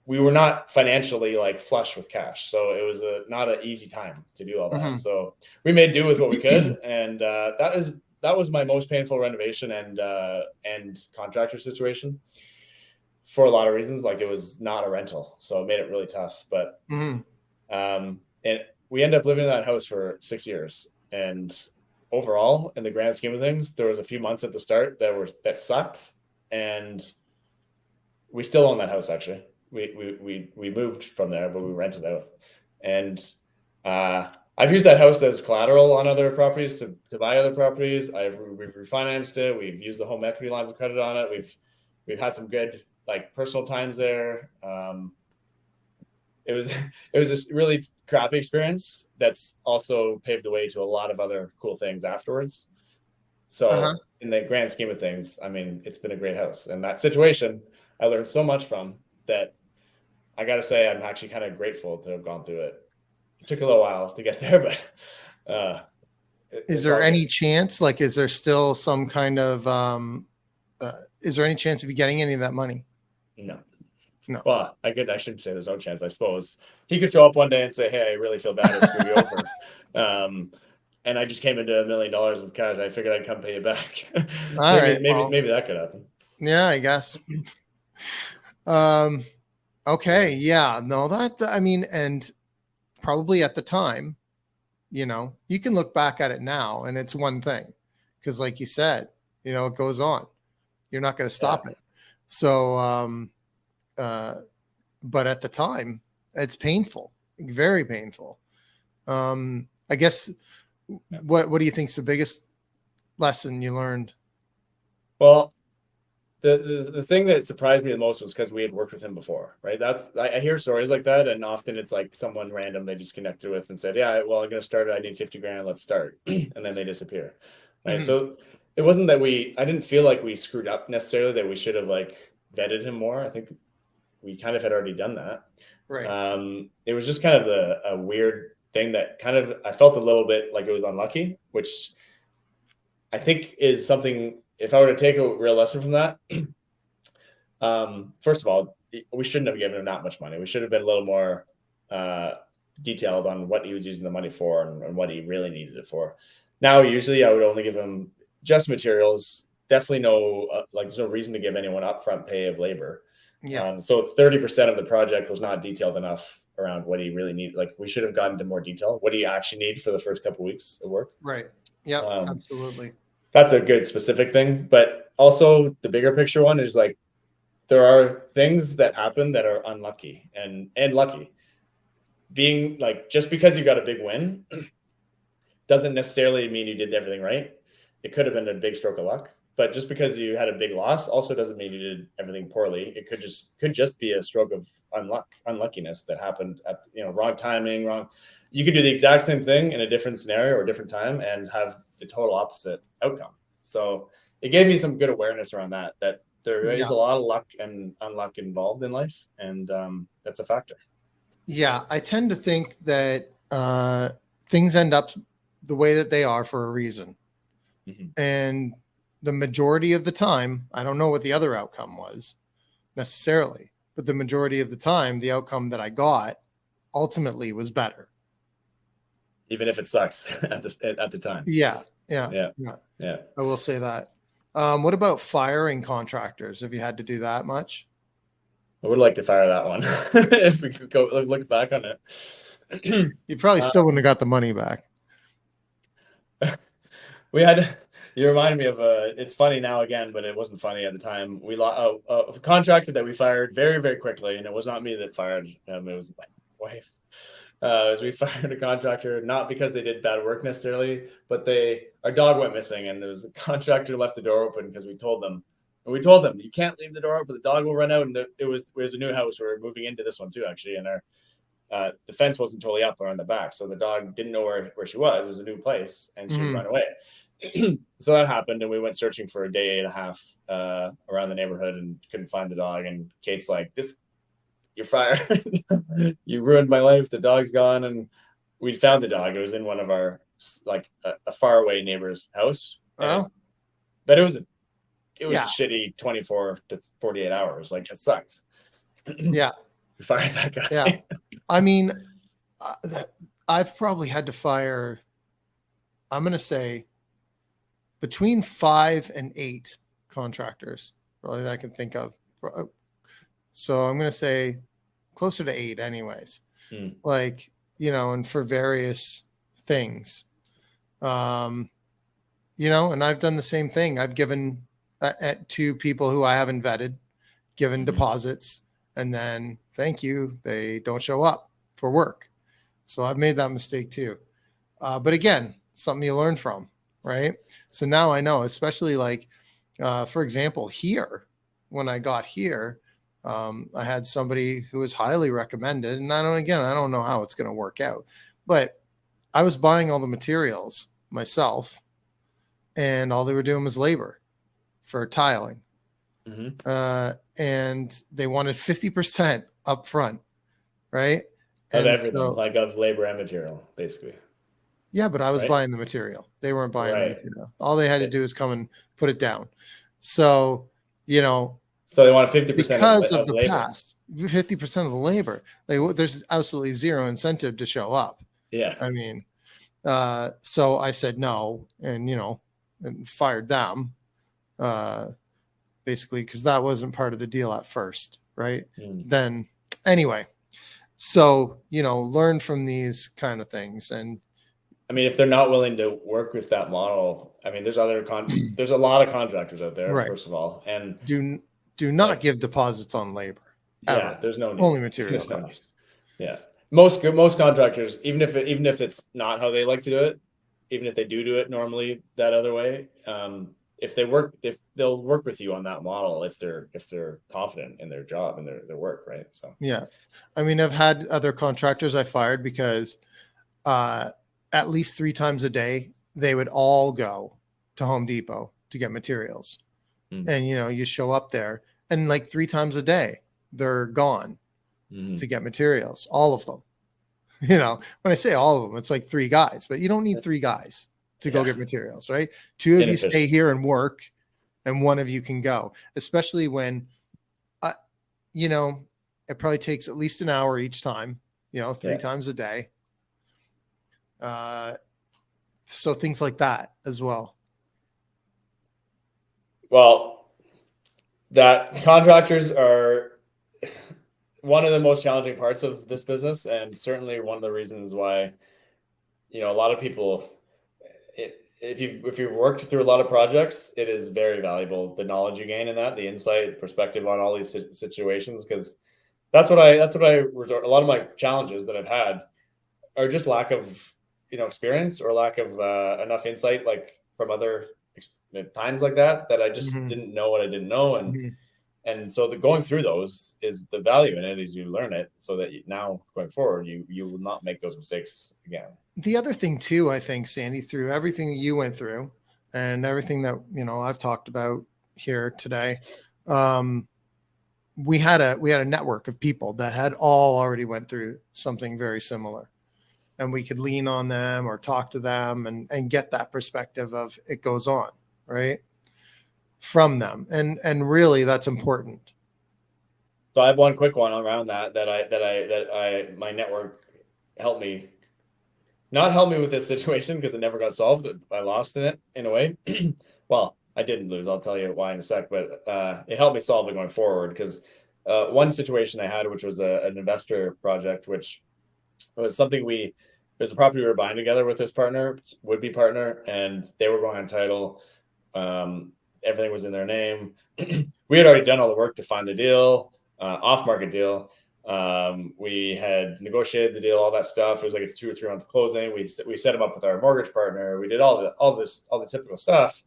Speaker 2: we were not financially like flush with cash, so it was not an easy time to do all that.
Speaker 1: Mm-hmm.
Speaker 2: So we made do with what we could, and that was my most painful renovation and contractor situation for a lot of reasons. Like, it was not a rental, so it made it really tough. But and we ended up living in that house for 6 years, and overall, in the grand scheme of things, there was a few months at the start that sucked, and we still own that house. Actually, we moved from there, but we rented out, and I've used that house as collateral on other properties to buy other properties. We've refinanced it. We've used the home equity lines of credit on it. We've had some good like personal times there. It was it was a really crappy experience that's also paved the way to a lot of other cool things afterwards. So in the grand scheme of things, I mean, it's been a great house. And that situation I learned so much from that. I got to say, I'm actually kind of grateful to have gone through it. It took a little while to get there, but
Speaker 1: is there any chance, like, is there still some kind of, is there any chance of you getting any of that money?
Speaker 2: No.
Speaker 1: Well,
Speaker 2: I shouldn't say there's no chance. I suppose he could show up one day and say, "Hey, I really feel bad to screw you over." And I just came into $1 million of cash. I figured I'd come pay you back. Maybe that could happen.
Speaker 1: Yeah, I guess. Okay. Yeah. No, I mean, and probably at the time, you can look back at it now and it's one thing, because like you said, it goes on. You're not going to stop it. So, but at the time, it's painful, very painful. I guess, what do you think is the biggest lesson you learned?
Speaker 2: Well, the thing that surprised me the most was because we had worked with him before, right? I hear stories like that, and often it's like someone random they just connected with and said, "Yeah, well, I'm gonna start it. I need 50 grand. Let's start," and then they disappear, right? Mm-hmm. So it wasn't that I didn't feel like we screwed up necessarily, that we should have like vetted him more. I think we kind of had already done that.
Speaker 1: Right.
Speaker 2: It was just kind of a weird thing that kind of, I felt a little bit like it was unlucky, which I think is something, if I were to take a real lesson from that, first of all, we shouldn't have given him that much money. We should have been a little more detailed on what he was using the money for and what he really needed it for. Now, usually I would only give him just materials. Definitely there's no reason to give anyone upfront pay of labor.
Speaker 1: Yeah.
Speaker 2: So 30% of the project was not detailed enough around what he really needed. Like, we should have gotten into more detail. What do you actually need for the first couple of weeks of work?
Speaker 1: Right. Yeah, absolutely.
Speaker 2: That's a good specific thing. But also the bigger picture one is like, there are things that happen that are unlucky and lucky. Being like, just because you got a big win doesn't necessarily mean you did everything right. It could have been a big stroke of luck. But just because you had a big loss also doesn't mean you did everything poorly. It could just be a stroke of unluckiness that happened at wrong timing, wrong. You could do the exact same thing in a different scenario or a different time and have the total opposite outcome. So it gave me some good awareness around that there is a lot of luck and unluck involved in life, and that's a factor.
Speaker 1: Yeah, I tend to think that things end up the way that they are for a reason. Mm-hmm. And the majority of the time, I don't know what the other outcome was necessarily, but the majority of the time, the outcome that I got ultimately was better.
Speaker 2: Even if it sucks at the time.
Speaker 1: Yeah. I will say that. What about firing contractors? Have you had to do that much?
Speaker 2: I would like to fire that one. If we could go look back on it.
Speaker 1: You probably still wouldn't have got the money back.
Speaker 2: You reminded me of it's funny now again, but it wasn't funny at the time. We lost a contractor that we fired very, very quickly, and it was not me that fired him. It was my wife. As we fired a contractor, not because they did bad work necessarily, but our dog went missing, and there was a contractor left the door open because we told them you can't leave the door open, the dog will run out. And it was a new house. We were moving into this one too, actually, and the fence wasn't totally up around the back, so the dog didn't know where she was. It was a new place, and she would run away. So that happened, and we went searching for a day and a half around the neighborhood and couldn't find the dog. And Kate's like, "You're fired. You ruined my life. The dog's gone." And we found the dog. It was in one of our a faraway neighbor's house.
Speaker 1: Oh,
Speaker 2: but it was a shitty 24 to 48 hours. Like, it sucked.
Speaker 1: Yeah.
Speaker 2: We fired that guy.
Speaker 1: Yeah. I mean, I've probably had to fire, I'm going to say, between 5 and 8 contractors, probably that I can think of. So I'm going to say closer to 8 anyways. Like, and for various things. And I've done the same thing. I've given to people who I haven't vetted, given deposits, and then thank you, they don't show up for work. So I've made that mistake too. But again, something you learn from, right? So now I know, especially like, for example, here, when I got here, I had somebody who was highly recommended, and I don't know how it's going to work out, but I was buying all the materials myself, and all they were doing was labor for tiling. And they wanted 50% up front, right?
Speaker 2: Of everything, like of labor and material, basically.
Speaker 1: Yeah, but I was buying the material. They weren't buying the material. All they had to do is come and put it down. So,
Speaker 2: so they want 50%
Speaker 1: because of the
Speaker 2: labor.
Speaker 1: past, 50% of the labor. There's absolutely zero incentive to show up.
Speaker 2: Yeah.
Speaker 1: I mean, so I said no, and and fired them, basically, because that wasn't part of the deal at first, right? Then anyway, so learn from these kind of things. And
Speaker 2: I mean, if they're not willing to work with that model, I mean, there's a lot of contractors out there, first of all, and
Speaker 1: do not give deposits on labor.
Speaker 2: Yeah,
Speaker 1: ever.
Speaker 2: There's no need.
Speaker 1: Only material cost.
Speaker 2: Yeah, most contractors, even if it's not how they like to do it, even if they do it normally that other way, if they'll work with you on that model if they're confident in their job and their work, right? So
Speaker 1: yeah, I mean, I've had other contractors I fired because at least 3 times a day they would all go to Home Depot to get materials, and you show up there, and like 3 times a day they're gone to get materials, all of them. When I say all of them, it's like 3 guys, but you don't need 3 guys to go get materials, right? 2 of you stay here and work, and 1 of you can go, especially when, it probably takes at least an hour each time, 3 times a day. So things like that as well.
Speaker 2: Well, that contractors are one of the most challenging parts of this business, and certainly one of the reasons why, a lot of people, if you've worked through a lot of projects, it is very valuable, the knowledge you gain in that, the insight, perspective on all these situations, because that's what I resort. A lot of my challenges that I've had are just lack of experience or lack of enough insight, like from other times like that I just didn't know what I didn't know, and so going through those is the value in it, is you learn it so that now going forward you will not make those mistakes again. The
Speaker 1: other thing too, I think, Sandy, through everything that you went through and everything that I've talked about here today, we had a network of people that had all already went through something very similar, and we could lean on them or talk to them and get that perspective of it goes on, right, from them. And really that's important.
Speaker 2: So I have one quick one around that my network helped me, not help me with this situation because it never got solved. I lost in it in a way. Well, I didn't lose. I'll tell you why in a sec, but it helped me solve it going forward, because one situation I had, which was an investor project, which was something there's a property we were buying together with this would-be partner, and they were going on title. Everything was in their name. We had already done all the work to find the deal, off-market deal. We had negotiated the deal, all that stuff. It was like a 2 or 3 month closing. We set them up with our mortgage partner. We did all the typical stuff.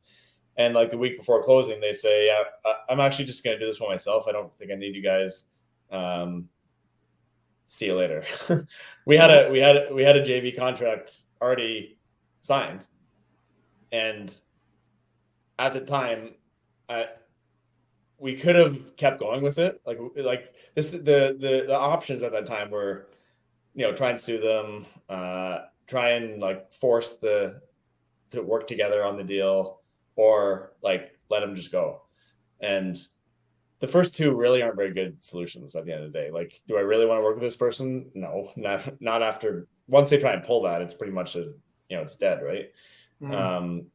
Speaker 2: And like the week before closing, they say, "Yeah, I'm actually just going to do this one myself. I don't think I need you guys. See you later." we had a JV contract already signed, and at the time, we could have kept going with it. Like this, the options at that time were, try and sue them, try and like force to work together on the deal, or like let them just go. And the first two really aren't very good solutions at the end of the day. Like, do I really want to work with this person? No, not after. Once they try and pull that, it's pretty much it's dead, right?
Speaker 1: Mm.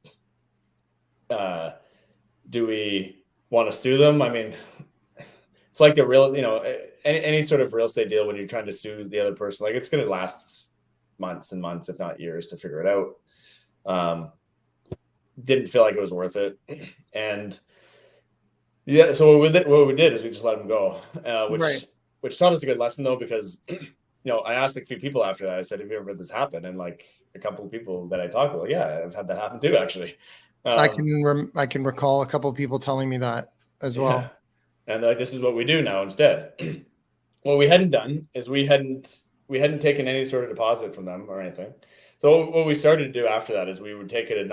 Speaker 2: Do we want to sue them? I mean, it's like the real, any sort of real estate deal when you're trying to sue the other person, like it's going to last months and months, if not years, to figure it out. Didn't feel like it was worth it, and yeah, so what we did is we just let him go, which taught us a good lesson though, because I asked a few people after that. I said, "Have you ever had this happen?" And like a couple of people that I talked with, yeah, I've had that happen too, actually.
Speaker 1: I can recall a couple of people telling me that as well.
Speaker 2: And like, this is what we do now instead. What we hadn't done is we hadn't taken any sort of deposit from them or anything. So what we started to do after that is we would take a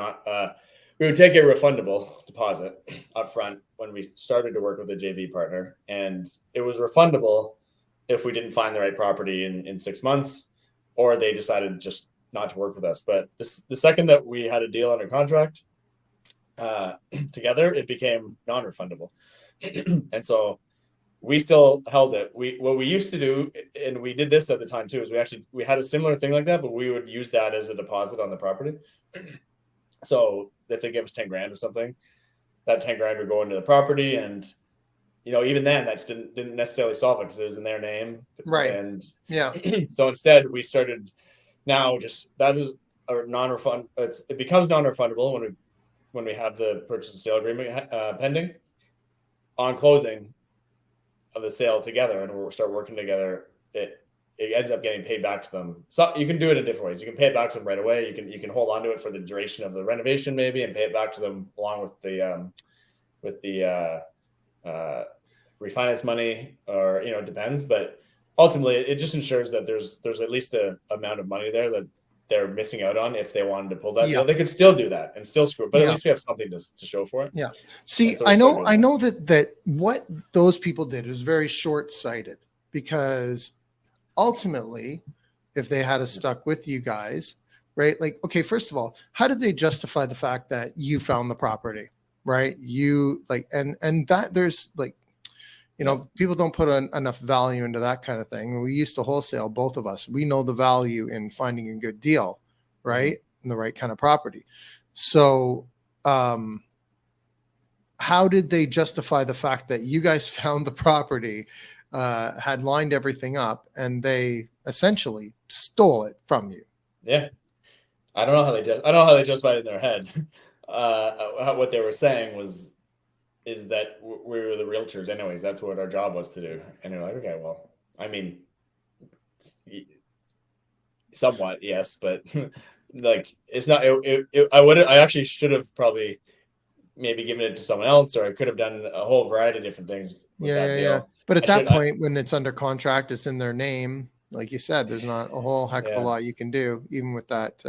Speaker 2: refundable deposit up front when we started to work with a JV partner, and it was refundable if we didn't find the right property in 6 months, or they decided just not to work with us. But the second that we had a deal under contract together, it became non-refundable. And so we still held it. What we used to do, and we did this at the time too, is we had a similar thing like that, but we would use that as a deposit on the property. So if they give us 10 grand or something, that 10 grand would go into the property, and even then that didn't necessarily solve it because it was in their name,
Speaker 1: right?
Speaker 2: And
Speaker 1: yeah.
Speaker 2: So instead we started now just that is a non-refund. It becomes non-refundable when we have the purchase and sale agreement pending. On closing of the sale together, and we'll start working together, it ends up getting paid back to them. So you can do it in different ways. You can pay it back to them right away. You can hold on to it for the duration of the renovation maybe, and pay it back to them along with the refinance money, or it depends. But ultimately, it just ensures that there's at least a amount of money there that they're missing out on. If they wanted to pull that deal, they could still do that and still screw it, but at least we have something to show for it.
Speaker 1: Yeah. See, I know that what those people did is very short-sighted, because ultimately, if they had stuck with you guys, right? Like, okay, first of all, how did they justify the fact that you found the property, right? You like, and that there's like, people don't put enough value into that kind of thing. We used to wholesale, both of us. We know the value in finding a good deal, right? Mm-hmm. And the right kind of property. So, how did they justify the fact that you guys found the property, had lined everything up, and they essentially stole it from you?
Speaker 2: Yeah. I don't know how they justified it in their head. What they were saying is that we were the realtors anyways. That's what our job was to do. And they're like, okay, well, I mean, somewhat, yes, but like, it's not, I actually should have probably maybe given it to someone else, or I could have done a whole variety of different things with that deal.
Speaker 1: Yeah. But at that point, when it's under contract, it's in their name. Like you said, there's not a whole heck of a lot you can do, even with that,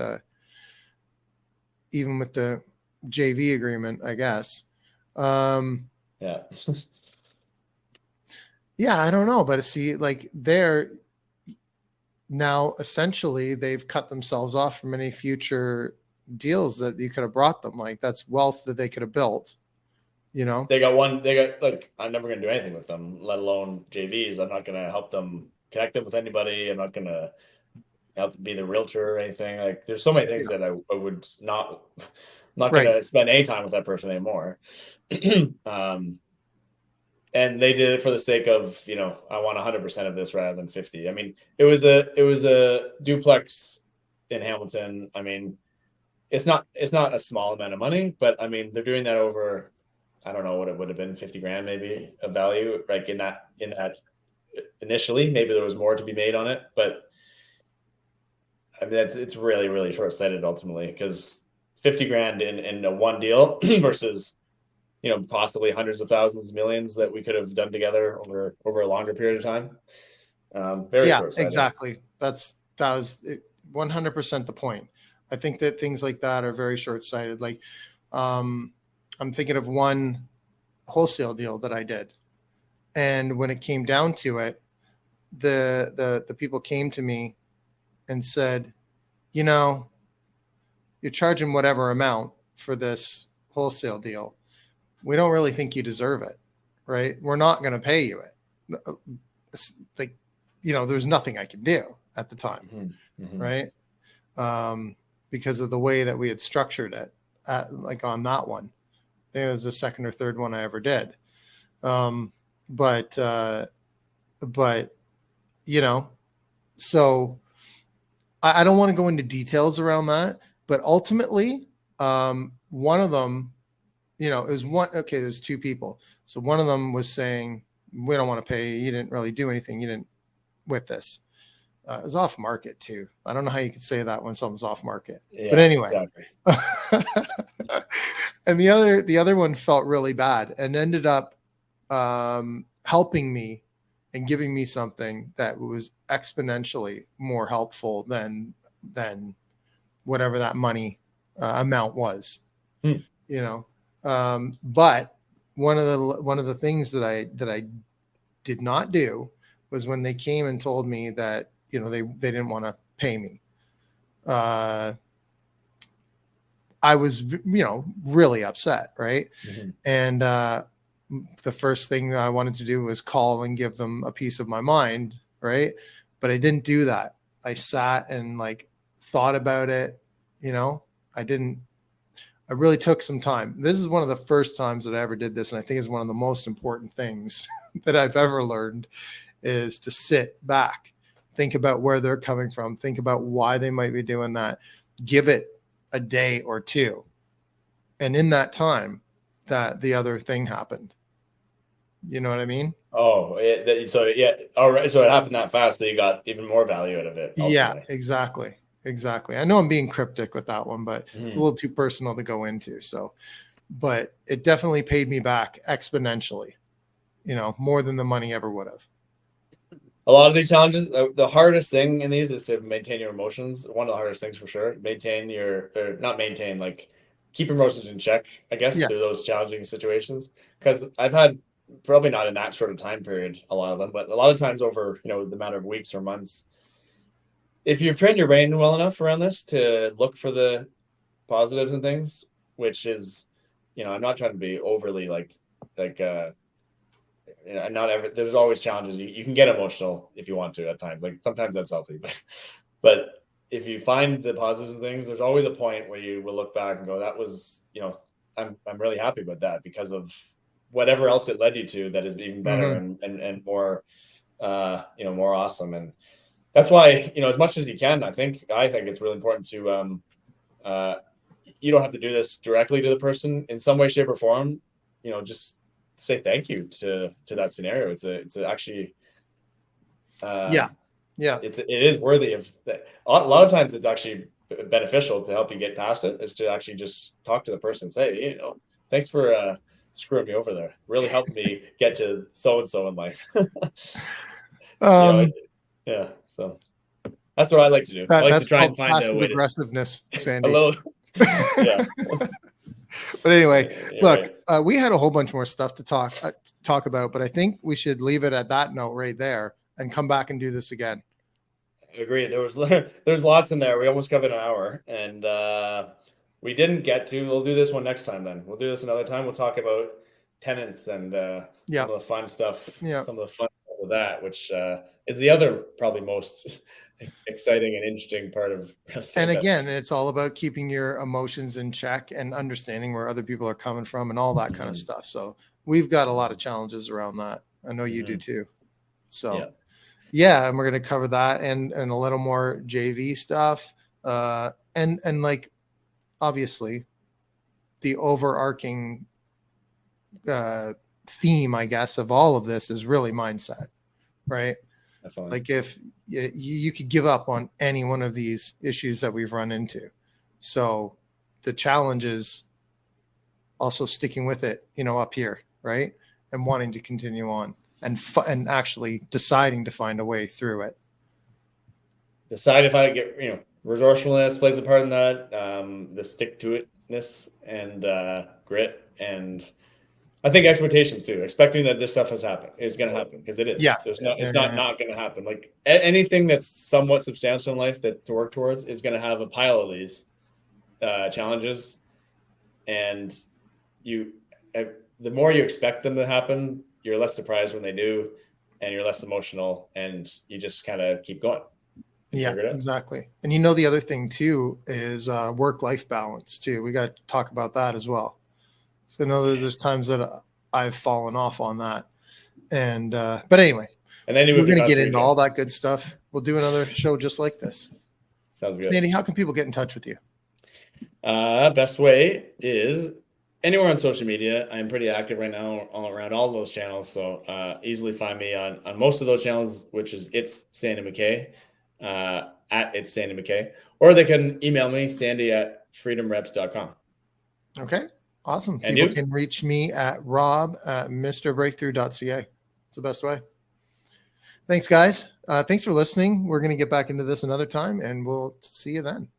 Speaker 1: even with the JV agreement, I guess.
Speaker 2: Yeah.
Speaker 1: Yeah, I don't know, but see, like, they're now essentially they've cut themselves off from any future deals that you could have brought them. Like, that's wealth that they could have built. They got
Speaker 2: like, I'm never going to do anything with them, let alone JVs. I'm not going to help them connect them with anybody. I'm not going to help be the realtor or anything. Like, there's so many things that I would not going to spend any time with that person anymore. And they did it for the sake of, I want 100% of this rather than 50. I mean, it was a duplex in Hamilton. I mean, it's not a small amount of money, but I mean, they're doing that over, I don't know what it would have been, 50 grand maybe of value, like in that initially. Maybe there was more to be made on it, but I mean, it's really, really short-sighted ultimately, because 50 grand in a one deal versus, possibly hundreds of thousands, millions that we could have done together over a longer period of time. Very short-sighted.
Speaker 1: Exactly. That was 100% the point. I think that things like that are very short-sighted. Like, I'm thinking of one wholesale deal that I did, and when it came down to it, the people came to me and said, you're charging whatever amount for this wholesale deal. We don't really think you deserve it, right? We're not going to pay you it. Like, there's nothing I could do at the time, right? Because of the way that we had structured it, like on that one. I think it was the second or third one I ever did. But so I don't want to go into details around that, but ultimately, one of them, it was there's two people. So one of them was saying, we don't want to pay you. You didn't really do anything. You didn't with this. It was off market too. I don't know how you could say that when something's off market, but anyway. Exactly. And the other one felt really bad and ended up helping me and giving me something that was exponentially more helpful than whatever that money amount was. But one of the things that I did not do was when they came and told me that they didn't want to pay me. I was really upset, right? And the first thing that I wanted to do was call and give them a piece of my mind, right? But I didn't do that. I sat and thought about it. I really took some time. This is one of the first times that I ever did this, and I think it's one of the most important things that I've ever learned is to sit back, think about where they're coming from, think about why they might be doing that, give it a day or two. And in that time, that the other thing happened. You know what I mean?
Speaker 2: Oh, so yeah. All right. So it happened that fast that you got even more value out of it. Ultimately.
Speaker 1: Yeah, exactly. I know I'm being cryptic with that one, but it's a little too personal to go into. So, but it definitely paid me back exponentially, more than the money ever would have.
Speaker 2: A lot of these challenges, the hardest thing in these is to maintain your emotions. One of the hardest things for sure. Keep your emotions in check, I guess, through those challenging situations. Because I've had, probably not in that short of time period, a lot of them, but a lot of times over, the matter of weeks or months, if you've trained your brain well enough around this to look for the positives and things, which is, I'm not trying to be overly there's always challenges. You can get emotional if you want to at times. Sometimes that's healthy, but if you find the positive things, there's always a point where you will look back and go, that was, I'm really happy about that because of whatever else it led you to that is even better and more, more awesome. And that's why, as much as you can, I think it's really important to, you don't have to do this directly to the person in some way, shape or form, just say thank you to that scenario. It's actually, it is worthy of that. A lot of times it's actually beneficial to help you get past it is to actually just talk to the person and say, thanks for screwing me over there. Really helped me get to so-and-so in life. So that's what I like to do. I like to try and find a way
Speaker 1: aggressiveness, Sandy.
Speaker 2: A little, yeah.
Speaker 1: But anyway, look, we had a whole bunch more stuff to talk about, but I think we should leave it at that note right there and come back and do this again.
Speaker 2: Agreed. There's lots in there. We almost covered an hour, and we didn't get to. We'll do this one next time. Then we'll do this another time. We'll talk about tenants and some of the fun stuff. Some of the fun stuff with that, which is the other probably most exciting and interesting part of real estate.
Speaker 1: And again, it's all about keeping your emotions in check and understanding where other people are coming from and all that kind of stuff. So we've got a lot of challenges around that. I know you do too. So and we're going to cover that and a little more JV stuff. And obviously the overarching theme, I guess, of all of this is really mindset, right? Definitely. If you could give up on any one of these issues that we've run into. So the challenge is also sticking with it, up here, right? And wanting to continue on and actually deciding to find a way through it.
Speaker 2: Decide if I get, resourcefulness plays a part in that, the stick to itness and grit, and I think expectations too. Expecting that this stuff is going to happen because it is.
Speaker 1: Yeah.
Speaker 2: It's not going to happen. Like anything that's somewhat substantial in life to work towards is going to have a pile of these challenges, and the more you expect them to happen, you're less surprised when they do, and you're less emotional, and you just kind of keep going.
Speaker 1: Yeah, exactly. And you know, the other thing too is work-life balance too. We got to talk about that as well. So I know that there's times that I've fallen off on that. And but anyway,
Speaker 2: and then
Speaker 1: we're going to get into all that good stuff. We'll do another show just like this.
Speaker 2: Sounds good.
Speaker 1: Sandy, how can people get in touch with you?
Speaker 2: Best way is anywhere on social media. I'm pretty active right now all around all those channels. So easily find me on most of those channels, which is It's Sandy Mackay, at It's Sandy Mackay. Or they can email me, sandy@freedomreps.com.
Speaker 1: Okay, awesome.
Speaker 2: And
Speaker 1: people can reach me at rob@mrbreakthrough.ca. It's the best way. Thanks, guys. Thanks for listening. We're going to get back into this another time, and we'll see you then.